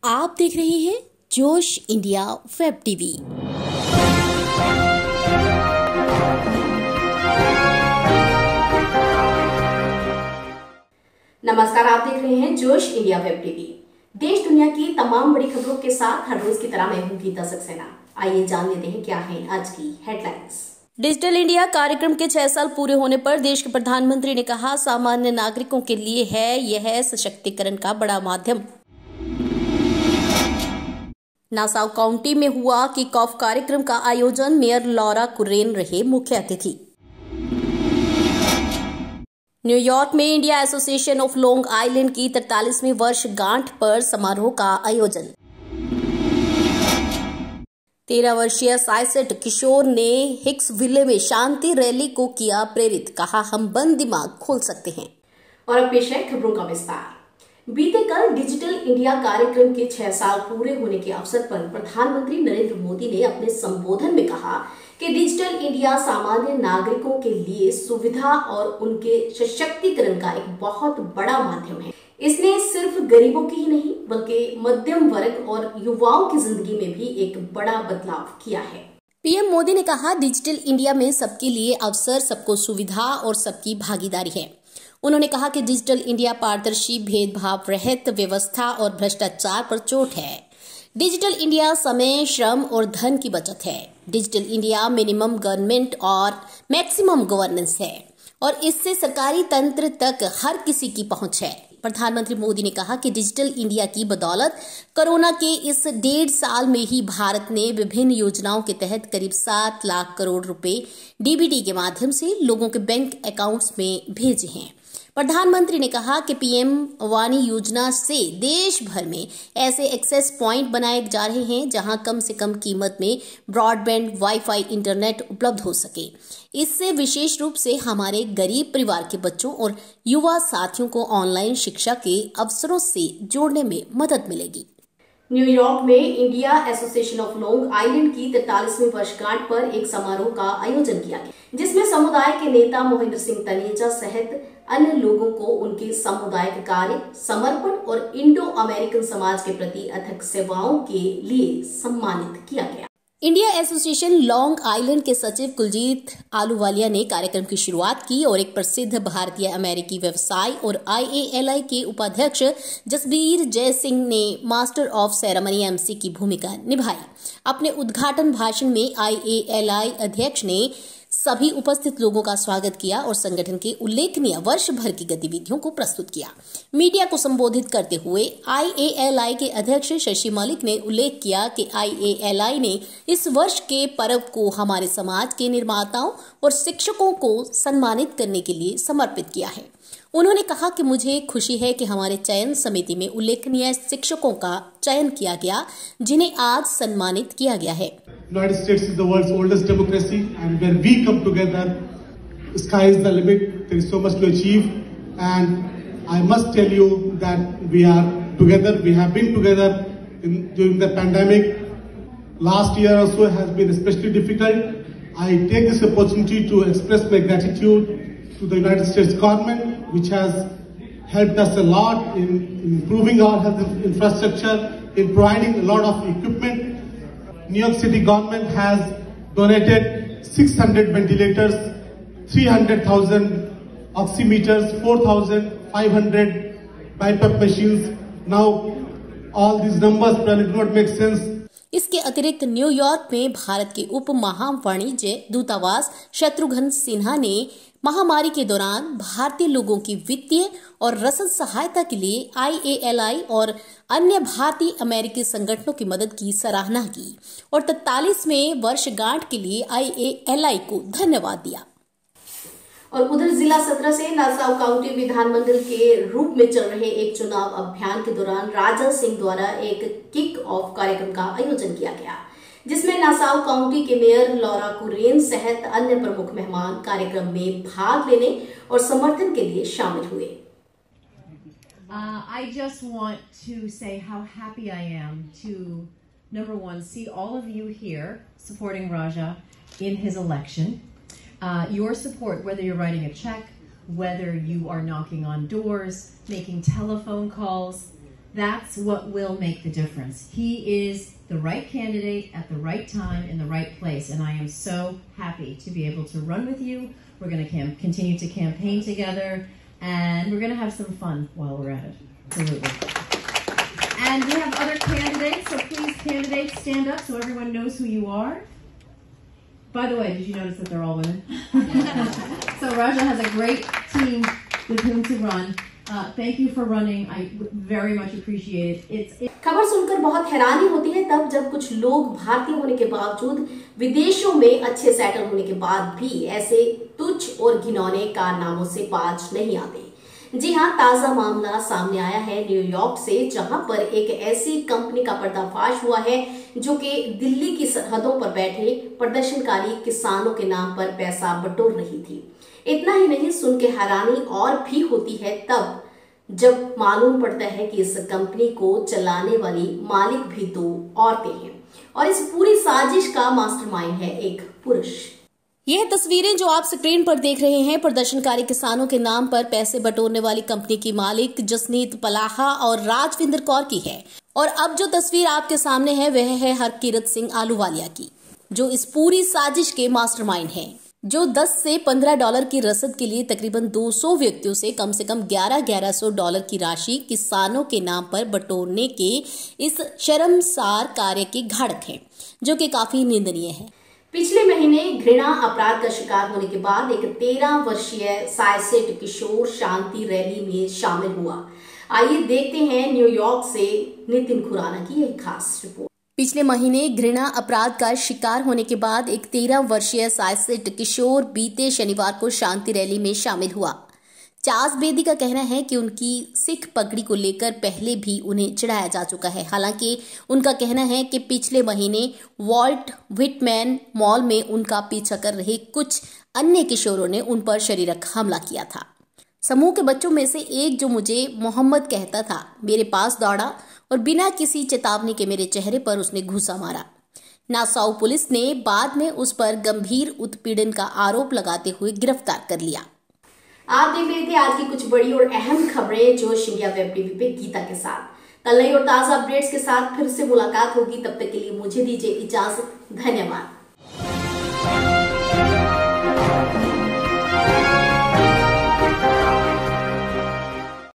आप देख रहे हैं जोश इंडिया वेब टीवी। नमस्कार, आप देख रहे हैं जोश इंडिया वेब टीवी। देश दुनिया की तमाम बड़ी खबरों के साथ हर रोज की तरह मैं हूं गीता सक्सेना। आइए जान लेते हैं क्या है आज की हेडलाइंस। डिजिटल इंडिया कार्यक्रम के 6 साल पूरे होने पर देश के प्रधानमंत्री ने कहा, सामान्य नागरिकों के लिए है यह सशक्तिकरण का बड़ा माध्यम। नासाउ काउंटी में हुआ किक ऑफ कार्यक्रम का आयोजन, मेयर लॉरा कुरेन रहे मुख्य अतिथि। न्यूयॉर्क में India association of long island की 43वीं वर्षगांठ पर समारोह का आयोजन। 13 वर्षीय साइसेट किशोर ने हिक्सविले में शांति रैली को किया प्रेरित, कहा हम बंद दिमाग खोल सकते हैं। और अब पेश है खबरों का विस्तार। बीते कल डिजिटल इंडिया कार्यक्रम के 6 साल पूरे होने के अवसर पर प्रधानमंत्री नरेंद्र मोदी ने अपने संबोधन में कहा कि डिजिटल इंडिया सामान्य नागरिकों के लिए सुविधा और उनके सशक्तिकरण का एक बहुत बड़ा माध्यम है। इसने सिर्फ गरीबों की ही नहीं बल्कि मध्यम वर्ग और युवाओं की जिंदगी में भी एक बड़ा बदलाव किया है। पीएम मोदी ने कहा, डिजिटल इंडिया में सबके लिए अवसर, सबको सुविधा और सबकी भागीदारी है। उन्होंने कहा कि डिजिटल इंडिया पारदर्शी, भेदभाव रहित व्यवस्था और भ्रष्टाचार पर चोट है। डिजिटल इंडिया समय, श्रम और धन की बचत है। डिजिटल इंडिया मिनिमम गवर्नमेंट और मैक्सिमम गवर्नेंस है और इससे सरकारी तंत्र तक हर किसी की पहुंच है। प्रधानमंत्री मोदी ने कहा कि डिजिटल इंडिया की बदौलत कोरोना के इस 1.5 साल में ही भारत ने विभिन्न योजनाओं के तहत करीब 7 लाख करोड़ रुपए डीबीटी के माध्यम से लोगों के बैंक अकाउंट्स में भेजे हैं। प्रधानमंत्री ने कहा कि पीएम वाणी योजना से देश भर में ऐसे एक्सेस पॉइंट बनाए जा रहे हैं जहां कम से कम कीमत में ब्रॉडबैंड, वाईफाई, इंटरनेट उपलब्ध हो सके। इससे विशेष रूप से हमारे गरीब परिवार के बच्चों और युवा साथियों को ऑनलाइन शिक्षा के अवसरों से जोड़ने में मदद मिलेगी। न्यूयॉर्क में India association of long island की 43वीं वर्षगांठ पर एक समारोह का आयोजन किया गया, जिसमें समुदाय के नेता महेंद्र सिंह तनेजा सहित अन्य लोगों को उनके सामुदायिक कार्य, समर्पण और इंडो अमेरिकन समाज के प्रति अथक सेवाओं के लिए सम्मानित किया गया। इंडिया एसोसिएशन लॉन्ग आइलैंड के सचिव कुलजीत आलूवालिया ने कार्यक्रम की शुरुआत की और एक प्रसिद्ध भारतीय अमेरिकी व्यवसाय और IALI के उपाध्यक्ष जसबीर जय सिंह ने मास्टर ऑफ सेरेमनी MC की भूमिका निभाई। अपने उद्घाटन भाषण में IALI अध्यक्ष ने सभी उपस्थित लोगों का स्वागत किया और संगठन के उल्लेखनीय वर्ष भर की गतिविधियों को प्रस्तुत किया। मीडिया को संबोधित करते हुए IALI के अध्यक्ष शशि मलिक ने उल्लेख किया कि IALI ने इस वर्ष के पर्व को हमारे समाज के निर्माताओं और शिक्षकों को सम्मानित करने के लिए समर्पित किया है। उन्होंने कहा कि मुझे खुशी है कि हमारे चयन समिति में उल्लेखनीय शिक्षकों का चयन किया गया, जिन्हें आज सम्मानित किया गया है। United States is the world's oldest democracy, and when we come together, the sky is the limit. There is so much to achieve, and I must tell you that we are together. We have been together during the pandemic. Last year also has been especially difficult. I take this opportunity to express my gratitude to the United States government, which has helped us a lot in improving our health infrastructure, in providing a lot of equipment. New York City government has donated 600 ventilators, 300,000 oximeters, 4,500 BiPAP machines. Now, all these numbers probably do not make sense. इसके अतिरिक्त New York में भारत के उप महावाणिज्य दूतावास शत्रुघ्न सिन्हा ने महामारी के दौरान भारतीय लोगों की वित्तीय और रसद सहायता के लिए IALI और अन्य भारतीय अमेरिकी संगठनों की मदद की सराहना की और 43वें वर्षगांठ के लिए IALI को धन्यवाद दिया। और उधर जिला 17 से नासाउ काउंटी विधानमंडल के रूप में चल रहे एक चुनाव अभियान के दौरान राजा सिंह द्वारा एक किक ऑफ कार्यक्रम का आयोजन किया गया, जिसमें नासाउ काउंटी के मेयर लॉरा कुरेन सहित अन्य प्रमुख मेहमान कार्यक्रम में भाग लेने और समर्थन के लिए शामिल हुए। I just want to say how happy I am to, number one, see all of you here supporting Raja in his election. Your support, whether you're writing a check, whether you are knocking on doors, making telephone calls, That's what will make the difference. He is the right candidate at the right time in the right place, and I am so happy to be able to run with you. We're going to continue to campaign together, and we're going to have some fun while we're at it. Absolutely. And we have other candidates, so please, candidates, stand up so everyone knows who you are. By the way, did you notice that they're all women? So Raja has a great team with whom to run. Thank you for running. I very much appreciate it. खबर सुनकर बहुत हैरानी होती है तब जब कुछ लोग भारतीय होने के बावजूद विदेशों में अच्छे सेटल होने के बाद भी ऐसे तुच्छ और घिनौने कारनामों से बाज नहीं आते। जी हाँ, ताजा मामला सामने आया है न्यूयॉर्क से, जहां पर एक ऐसी कंपनी का पर्दाफाश हुआ है जो कि दिल्ली की सरहदों पर बैठे प्रदर्शनकारी किसानों के नाम पर पैसा बटोर रही थी। इतना ही नहीं, सुन के हैरानी और भी होती है तब जब मालूम पड़ता है कि इस कंपनी को चलाने वाली मालिक भी 2 औरतें हैं और इस पूरी साजिश का मास्टरमाइंड है एक पुरुष। यह तस्वीरें जो आप स्क्रीन पर देख रहे हैं प्रदर्शनकारी किसानों के नाम पर पैसे बटोरने वाली कंपनी की मालिक जसनीत पलाहा और राजविंदर कौर की है। और अब जो तस्वीर आपके सामने है वह है हरकिरत सिंह आलूवालिया की, जो इस पूरी साजिश के मास्टरमाइंड हैं, जो 10 से $15 की रसद के लिए तकरीबन 200 व्यक्तियों से कम $1100 की राशि किसानों के नाम पर बटोरने के इस शर्मसार कार्य के घाड़क हैं, जो कि काफी निंदनीय है। पिछले महीने घृणा अपराध का शिकार होने के बाद एक 13 वर्षीय साइसेट किशोर शांति रैली में शामिल हुआ। आइए देखते हैं न्यूयॉर्क से नितिन खुराना की एक खास रिपोर्ट। पिछले महीने घृणा अपराध का शिकार होने के बाद एक 13 वर्षीय साइसेट किशोर बीते शनिवार को शांति रैली में शामिल हुआ। चार्ल्स बेदी का कहना है कि उनकी सिख पगड़ी को लेकर पहले भी उन्हें चिढ़ाया जा चुका है। हालांकि उनका कहना है कि पिछले महीने वॉल्ट व्हिटमैन मॉल में उनका पीछा कर रहे कुछ अन्य किशोरों ने उन पर शरीरक हमला किया था। समूह के बच्चों में से एक, जो मुझे मोहम्मद कहता था, मेरे पास दौड़ा और बिना किसी चेतावनी के मेरे चेहरे पर उसने घूंसा मारा। नासाउ पुलिस ने बाद में उस पर गंभीर उत्पीड़न का आरोप लगाते हुए गिरफ्तार कर लिया। आप देख रहे थे आज की कुछ बड़ी और अहम खबरें जोश इंडिया वेब टीवी पे गीता के साथ। कल नई और ताजा अपडेट्स के साथ फिर से मुलाकात होगी, तब तक के लिए मुझे दीजिए इजाजत। धन्यवाद।